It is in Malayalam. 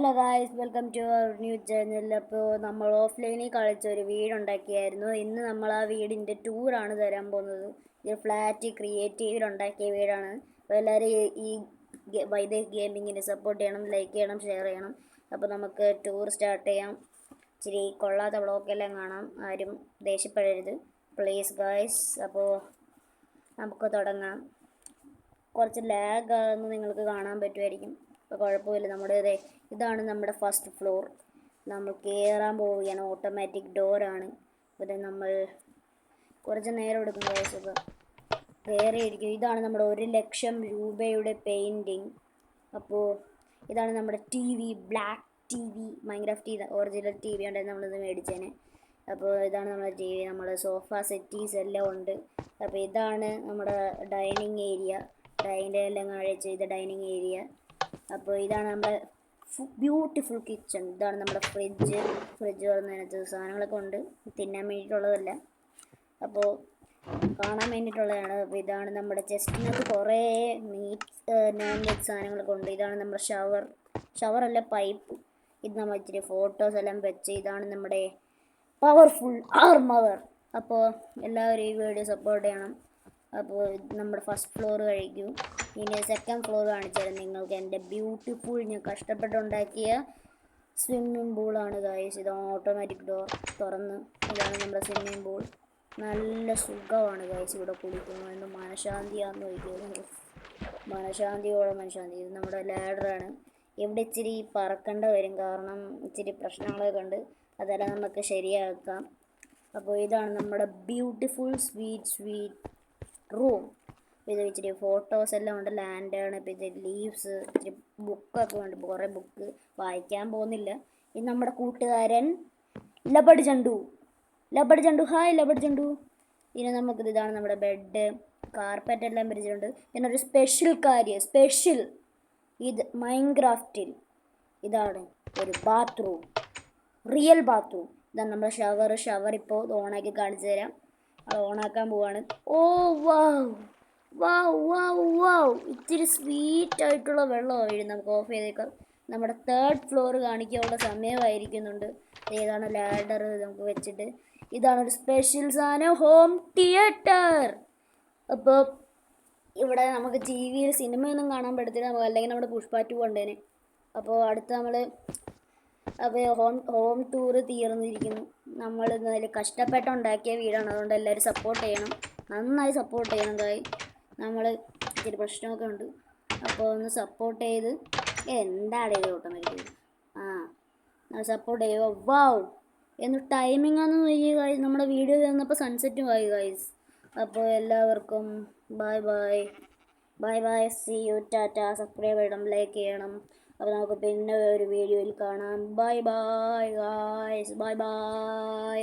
Hello guys, welcome to our new channel. അപ്പോൾ നമ്മൾ ഓഫ്ലൈനിൽ കളിച്ചൊരു വീടുണ്ടാക്കിയായിരുന്നു. ഇന്ന് നമ്മൾ ആ വീടിൻ്റെ ടൂറാണ് തരാൻ പോകുന്നത്. ഈ ഫ്ലാറ്റ് ക്രിയേറ്റീവിലുണ്ടാക്കിയ വീടാണ്. അപ്പോൾ എല്ലാവരും ഈ വൈദേഹ് ഗെയിമിങ്ങിനെ സപ്പോർട്ട് ചെയ്യണം, ലൈക്ക് ചെയ്യണം, ഷെയർ ചെയ്യണം. അപ്പോൾ നമുക്ക് ടൂർ സ്റ്റാർട്ട് ചെയ്യാം. ഇച്ചിരി കൊള്ളാത്ത വ്ളോഗെല്ലാം കാണാം, ആരും ദേഷ്യപ്പെടരുത് പ്ലീസ് ഗായ്സ്. അപ്പോൾ നമുക്ക് തുടങ്ങാം. കുറച്ച് ലാഗ് ആകുന്നത് നിങ്ങൾക്ക് കാണാൻ പറ്റുമായിരിക്കും, അപ്പോൾ കുഴപ്പമില്ല. ഇതാണ് നമ്മുടെ ഫസ്റ്റ് ഫ്ലോർ. നമ്മൾ കയറാൻ പോവുകയാണ്. ഓട്ടോമാറ്റിക് ഡോറാണ്. ഇവിടെ നമ്മൾ കുറച്ച് നേരം എടുക്കും ഗൈസ്. കയറിയിരിക്കും. ഇതാണ് നമ്മുടെ 1,00,000 രൂപയുടെ പെയിൻറ്റിങ്. അപ്പോൾ ഇതാണ് നമ്മുടെ TV, black TV, Minecraft original TV ഉണ്ടായിരുന്നു നമ്മളിത് മേടിച്ചേനെ. അപ്പോൾ ഇതാണ് നമ്മുടെ ടി വി. നമ്മുടെ സോഫ സെറ്റീസ് എല്ലാം ഉണ്ട്. അപ്പോൾ ഇതാണ് നമ്മുടെ ഡൈനിങ് ഏരിയ. ഡൈനിൻ്റെ എല്ലാം കഴിച്ച് ഇത് ഡൈനിങ് ഏരിയ. അപ്പോൾ ഇതാണ് നമ്മുടെ ബ്യൂട്ടിഫുൾ കിച്ചൺ. ഇതാണ് നമ്മുടെ ഫ്രിഡ്ജ് തുറന്നതിനകത്ത് സാധനങ്ങളൊക്കെ ഉണ്ട്, തിന്നാൻ വേണ്ടിയിട്ടുള്ളതല്ല, അപ്പോൾ കാണാൻ വേണ്ടിയിട്ടുള്ളതാണ്. അപ്പോൾ ഇതാണ് നമ്മുടെ ചെസ്റ്റിനകത്ത് കുറേ നോൺ വെജ് സാധനങ്ങളൊക്കെ ഉണ്ട്. ഇതാണ് നമ്മുടെ ഷവറല്ല, പൈപ്പ്. ഇത് നമ്മൾ ഇച്ചിരി ഫോട്ടോസ് എല്ലാം വെച്ച്. ഇതാണ് നമ്മുടെ പവർഫുൾ ആർമർ. അപ്പോൾ എല്ലാവരും ഈ വീഡിയോ സപ്പോർട്ട് ചെയ്യണം. അപ്പോൾ നമ്മുടെ ഫസ്റ്റ് ഫ്ലോർ കഴിക്കും. ഇനി സെക്കൻഡ് ഫ്ലോർ കാണിച്ചു തരാം നിങ്ങൾക്ക്. എൻ്റെ ബ്യൂട്ടിഫുൾ ഞാൻ കഷ്ടപ്പെട്ടുണ്ടാക്കിയ സ്വിമ്മിംഗ് പൂളാണ് ഗൈസ്. ഇത് ഓട്ടോമാറ്റിക് ഡോർ തുറന്ന് ഇതാണ് നമ്മുടെ സ്വിമ്മിംഗ് പൂൾ. നല്ല സുഖമാണ് ഗൈസ് ഇവിടെ കുളിക്കുന്നത്. എന്ത് മനഃശാന്തിയാണെന്ന് ചോദിക്കുന്നത്. മനഃശാന്തിയോളം മനഃശാന്തി. ഇത് നമ്മുടെ ലാഡറാണ്. ഇവിടെ ഇച്ചിരി പറക്കേണ്ട വരും, കാരണം ഇച്ചിരി പ്രശ്നങ്ങളൊക്കെ ഉണ്ട്. അതെല്ലാം നമുക്ക് ശരിയാക്കാം. അപ്പോൾ ഇതാണ് നമ്മുടെ ബ്യൂട്ടിഫുൾ സ്വീറ്റ് റൂം. ഇത് ഇച്ചിരി ഫോട്ടോസ് എല്ലാം ഉണ്ട്, ലാൻഡാണ്. ഇപ്പോൾ ഇത് ലീവ്സ്, ഇച്ചിരി ബുക്കൊക്കെ ഉണ്ട്, കുറേ ബുക്ക് വായിക്കാൻ പോകുന്നില്ല. ഇത് നമ്മുടെ കൂട്ടുകാരൻ ലബഡ് ചണ്ടു. ഹായ് ലബഡ് ചണ്ടു. ഇനി നമുക്കിത് ഇതാണ് നമ്മുടെ ബെഡ്, കാർപ്പറ്റ് എല്ലാം പിരിച്ചിട്ടുണ്ട്. പിന്നെ ഒരു സ്പെഷ്യൽ ഇത് മൈൻക്രാഫ്റ്റിൽ ഇതാണ് ഒരു ബാത്റൂം, റിയൽ ബാത്റൂം. ഇതാണ് നമ്മുടെ ഷവർ ഇപ്പോൾ ഓണാക്കി കാണിച്ചു തരാം. അത് ഓണാക്കാൻ പോവാണ്. ഓ വാവ്, ഇത്തിരി സ്വീറ്റ് ആയിട്ടുള്ള വെള്ളമാണ് വീഴും. നമുക്ക് ഓഫ് ചെയ്തേക്കാം. നമ്മുടെ തേർഡ് ഫ്ലോർ കാണിക്കാനുള്ള സമയമായിരിക്കുന്നുണ്ട്. ഏതാണ് ലാഡർ നമുക്ക് വെച്ചിട്ട്. ഇതാണ് ഒരു സ്പെഷ്യൽ സാധനം, ഹോം തിയേറ്റർ. അപ്പോൾ ഇവിടെ നമുക്ക് ടി വിയിൽ സിനിമയൊന്നും കാണാൻ പറ്റത്തില്ല, അല്ലെങ്കിൽ നമ്മുടെ പുഷ്പ 2 കണ്ടേനെ. അപ്പോൾ അടുത്ത് ഹോം ടൂർ തീർന്നിരിക്കുന്നു. നമ്മൾ ഇന്നലെ കഷ്ടപ്പെട്ടുണ്ടാക്കിയ വീടാണ്, അതുകൊണ്ട് എല്ലാവരും സപ്പോർട്ട് ചെയ്യണം, നന്നായി സപ്പോർട്ട് ചെയ്യണം. നമ്മൾ ഇച്ചിരി പ്രശ്നമൊക്കെ ഉണ്ട്, അപ്പോൾ ഒന്ന് സപ്പോർട്ട് ചെയ്ത്. എന്താണ് ഇത് ഓട്ടോമാറ്റിക് സപ്പോർട്ട് ചെയ്യുക. വാവ് എന്ന് ടൈമിംഗ് ആണെന്ന് നോക്കിയ ഗൈസ്. നമ്മുടെ വീഡിയോ തന്നപ്പോൾ സൺസെറ്റും ആയി ഗൈസ്. അപ്പോൾ എല്ലാവർക്കും bye, see you, tata. Subscribe ചെയ്യണം, ലൈക്ക് ചെയ്യണം. അപ്പോൾ നമുക്ക് പിന്നെ ഒരു വീഡിയോയിൽ കാണാം. Bye guys, by.